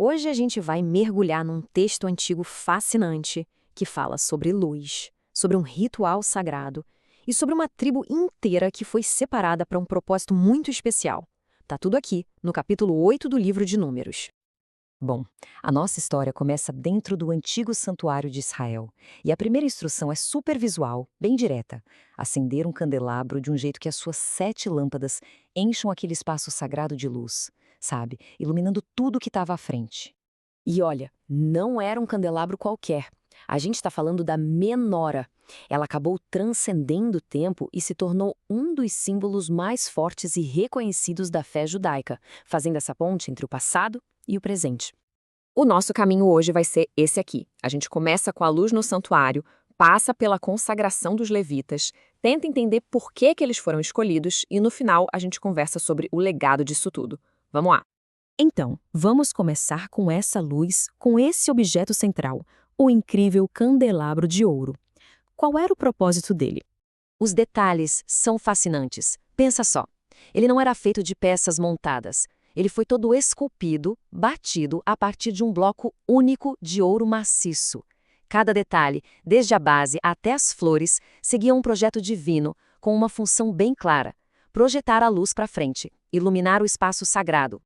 Hoje a gente vai mergulhar num texto antigo fascinante que fala sobre luz, sobre um ritual sagrado e sobre uma tribo inteira que foi separada para um propósito muito especial. Tá tudo aqui, no capítulo 8 do livro de Números. Bom, a nossa história começa dentro do antigo santuário de Israel. E a primeira instrução é super visual, bem direta. Acender um candelabro de um jeito que as suas 7 lâmpadas encham aquele espaço sagrado de luz, sabe? Iluminando tudo que estava à frente. E olha, não era um candelabro qualquer. A gente está falando da menora. Ela acabou transcendendo o tempo e se tornou um dos símbolos mais fortes e reconhecidos da fé judaica, fazendo essa ponte entre o passado e o presente. O nosso caminho hoje vai ser esse aqui. A gente começa com a luz no santuário, passa pela consagração dos levitas, tenta entender por que eles foram escolhidos e no final a gente conversa sobre o legado disso tudo. Vamos lá! Então, vamos começar com essa luz, com esse objeto central, o incrível candelabro de ouro. Qual era o propósito dele? Os detalhes são fascinantes. Pensa só. Ele não era feito de peças montadas. Ele foi todo esculpido, batido a partir de um bloco único de ouro maciço. Cada detalhe, desde a base até as flores, seguia um projeto divino, com uma função bem clara: projetar a luz para frente, iluminar o espaço sagrado.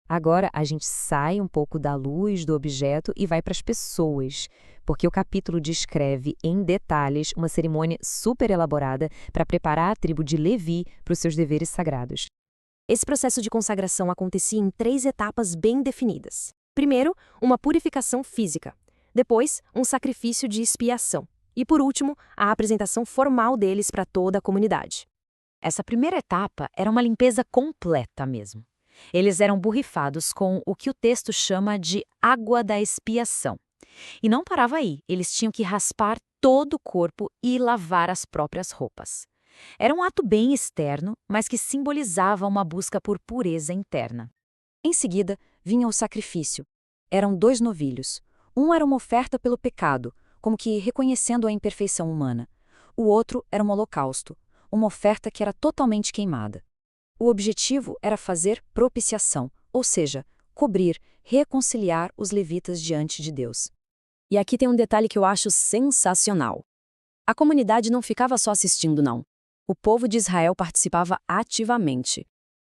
Agora a gente sai um pouco da luz do objeto e vai para as pessoas, porque o capítulo descreve em detalhes uma cerimônia super elaborada para preparar a tribo de Levi para os seus deveres sagrados. Esse processo de consagração acontecia em 3 etapas bem definidas. Primeiro, uma purificação física. Depois, um sacrifício de expiação. E, por último, a apresentação formal deles para toda a comunidade. Essa primeira etapa era uma limpeza completa mesmo. Eles eram borrifados com o que o texto chama de água da expiação. E não parava aí, eles tinham que raspar todo o corpo e lavar as próprias roupas. Era um ato bem externo, mas que simbolizava uma busca por pureza interna. Em seguida, vinha o sacrifício. Eram 2 novilhos. Um era uma oferta pelo pecado, como que reconhecendo a imperfeição humana. O outro era um holocausto, uma oferta que era totalmente queimada. O objetivo era fazer propiciação, ou seja, cobrir, reconciliar os levitas diante de Deus. E aqui tem um detalhe que eu acho sensacional. A comunidade não ficava só assistindo, não. O povo de Israel participava ativamente.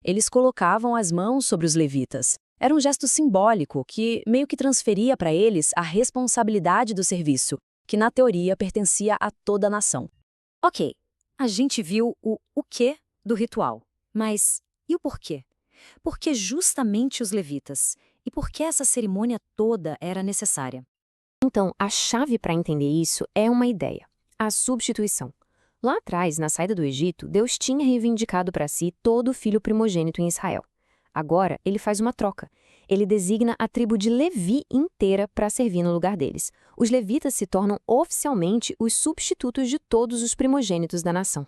Eles colocavam as mãos sobre os levitas. Era um gesto simbólico que meio que transferia para eles a responsabilidade do serviço, que na teoria pertencia a toda a nação. Ok, a gente viu o quê do ritual. Mas e o porquê? Por que justamente os levitas? E por que essa cerimônia toda era necessária? Então, a chave para entender isso é uma ideia: a substituição. Lá atrás, na saída do Egito, Deus tinha reivindicado para si todo o filho primogênito em Israel. Agora, ele faz uma troca. Ele designa a tribo de Levi inteira para servir no lugar deles. Os levitas se tornam oficialmente os substitutos de todos os primogênitos da nação.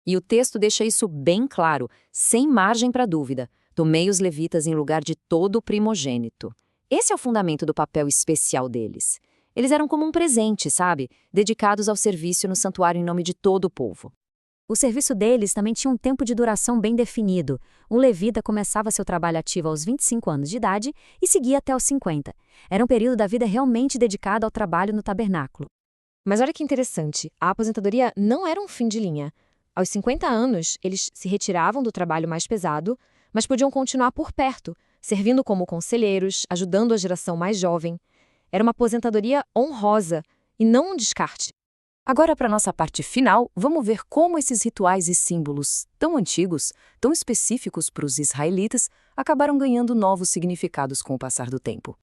E o texto deixa isso bem claro, sem margem para dúvida. Tomei os levitas em lugar de todo o primogênito. Esse é o fundamento do papel especial deles. Eles eram como um presente, sabe? Dedicados ao serviço no santuário em nome de todo o povo. O serviço deles também tinha um tempo de duração bem definido. Um levita começava seu trabalho ativo aos 25 anos de idade e seguia até os 50. Era um período da vida realmente dedicado ao trabalho no tabernáculo. Mas olha que interessante, a aposentadoria não era um fim de linha. Aos 50 anos, eles se retiravam do trabalho mais pesado, mas podiam continuar por perto, servindo como conselheiros, ajudando a geração mais jovem. Era uma aposentadoria honrosa e não um descarte. Agora, para nossa parte final, vamos ver como esses rituais e símbolos tão antigos, tão específicos para os israelitas, acabaram ganhando novos significados com o passar do tempo.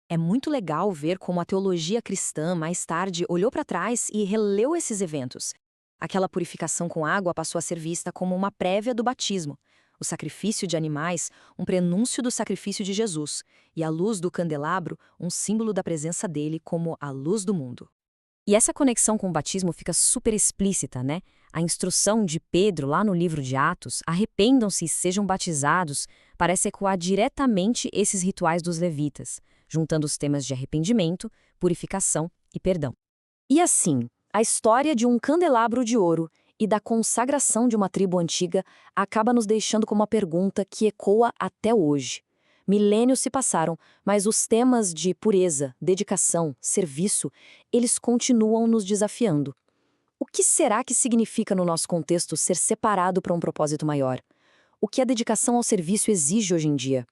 É muito legal ver como a teologia cristã, mais tarde, olhou para trás e releu esses eventos. Aquela purificação com água passou a ser vista como uma prévia do batismo. O sacrifício de animais, um prenúncio do sacrifício de Jesus. E a luz do candelabro, um símbolo da presença dele como a luz do mundo. E essa conexão com o batismo fica super explícita, né? A instrução de Pedro, lá no livro de Atos, arrependam-se e sejam batizados, parece ecoar diretamente esses rituais dos levitas, juntando os temas de arrependimento, purificação e perdão. E assim, a história de um candelabro de ouro e da consagração de uma tribo antiga acaba nos deixando com uma pergunta que ecoa até hoje. Milênios se passaram, mas os temas de pureza, dedicação, serviço, eles continuam nos desafiando. O que será que significa no nosso contexto ser separado para um propósito maior? O que a dedicação ao serviço exige hoje em dia?